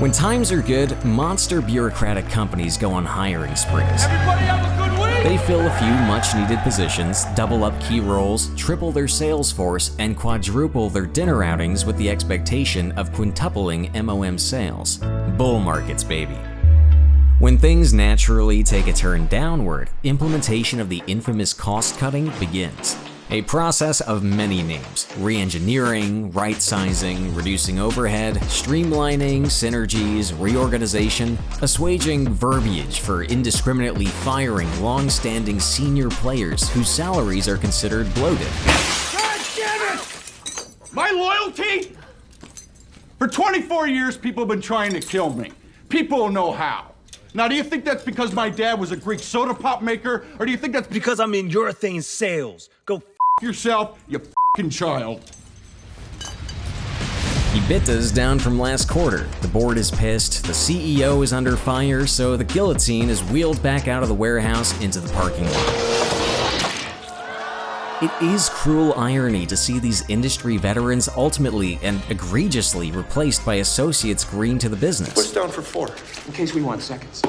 When times are good, monster bureaucratic companies go on hiring sprees. Everybody have a good week! They fill a few much-needed positions, double up key roles, triple their sales force, and quadruple their dinner outings with the expectation of quintupling MOM sales. Bull markets, baby. When things naturally take a turn downward, implementation of the infamous cost-cutting begins. A process of many names: re-engineering, right-sizing, reducing overhead, streamlining, synergies, reorganization, assuaging verbiage for indiscriminately firing long-standing senior players whose salaries are considered bloated. God damn it! My loyalty? For 24 years, people have been trying to kill me. People know how. Now, do you think that's because my dad was a Greek soda pop maker, or do you think that's Because I'm in urethane sales. Go f yourself, you f***ing child? EBITDA's down from last quarter, the board is pissed, the CEO is under fire, so the guillotine is wheeled back out of the warehouse into the parking lot. It is cruel irony to see these industry veterans ultimately and egregiously replaced by associates green to the business. Push down for 4, in case we want seconds.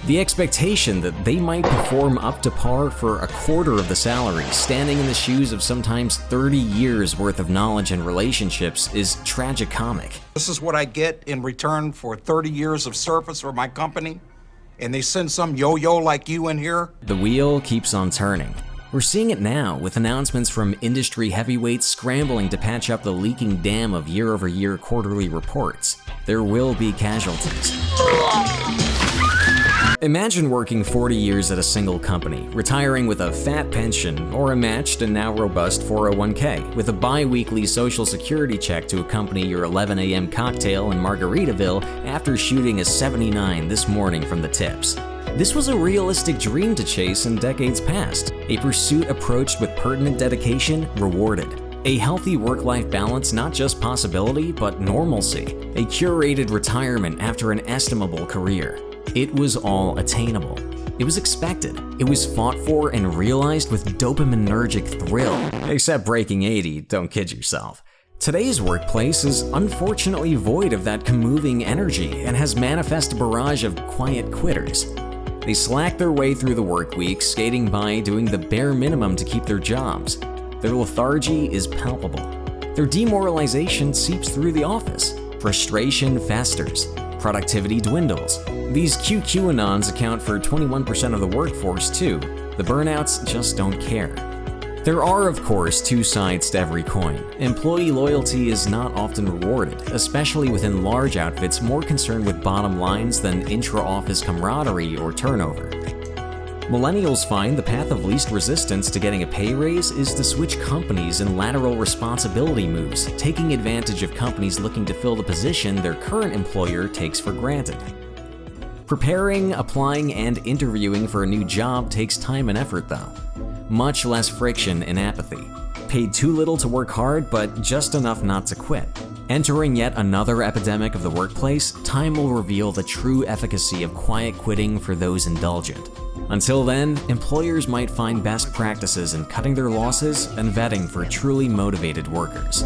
The expectation that they might perform up to par for a quarter of the salary, standing in the shoes of sometimes 30 years worth of knowledge and relationships, is tragicomic. This is what I get in return for 30 years of service for my company, and they send some yo-yo like you in here? The wheel keeps on turning. We're seeing it now with announcements from industry heavyweights scrambling to patch up the leaking dam of year-over-year quarterly reports. There will be casualties. Imagine working 40 years at a single company, retiring with a fat pension or a matched and now robust 401k, with a bi-weekly social security check to accompany your 11 a.m. cocktail in Margaritaville after shooting a 79 this morning from the tips. This was a realistic dream to chase in decades past, a pursuit approached with pertinent dedication, rewarded. A healthy work-life balance, not just possibility, but normalcy. A curated retirement after an estimable career. It was all attainable. It was expected. It was fought for and realized with dopaminergic thrill. Except breaking 80, don't kid yourself. Today's workplace is unfortunately void of that moving energy and has manifest a barrage of quiet quitters. They slack their way through the work week, skating by, doing the bare minimum to keep their jobs. Their lethargy is palpable. Their demoralization seeps through the office. Frustration festers. Productivity dwindles. These QAnons account for 21% of the workforce too. The burnouts just don't care. There are, of course, two sides to every coin. Employee loyalty is not often rewarded, especially within large outfits more concerned with bottom lines than intra-office camaraderie or turnover. Millennials find the path of least resistance to getting a pay raise is to switch companies in lateral responsibility moves, taking advantage of companies looking to fill the position their current employer takes for granted. Preparing, applying, and interviewing for a new job takes time and effort though. Much less friction and apathy. Paid too little to work hard, but just enough not to quit. Entering yet another epidemic of the workplace, time will reveal the true efficacy of quiet quitting for those indulgent. Until then, employers might find best practices in cutting their losses and vetting for truly motivated workers.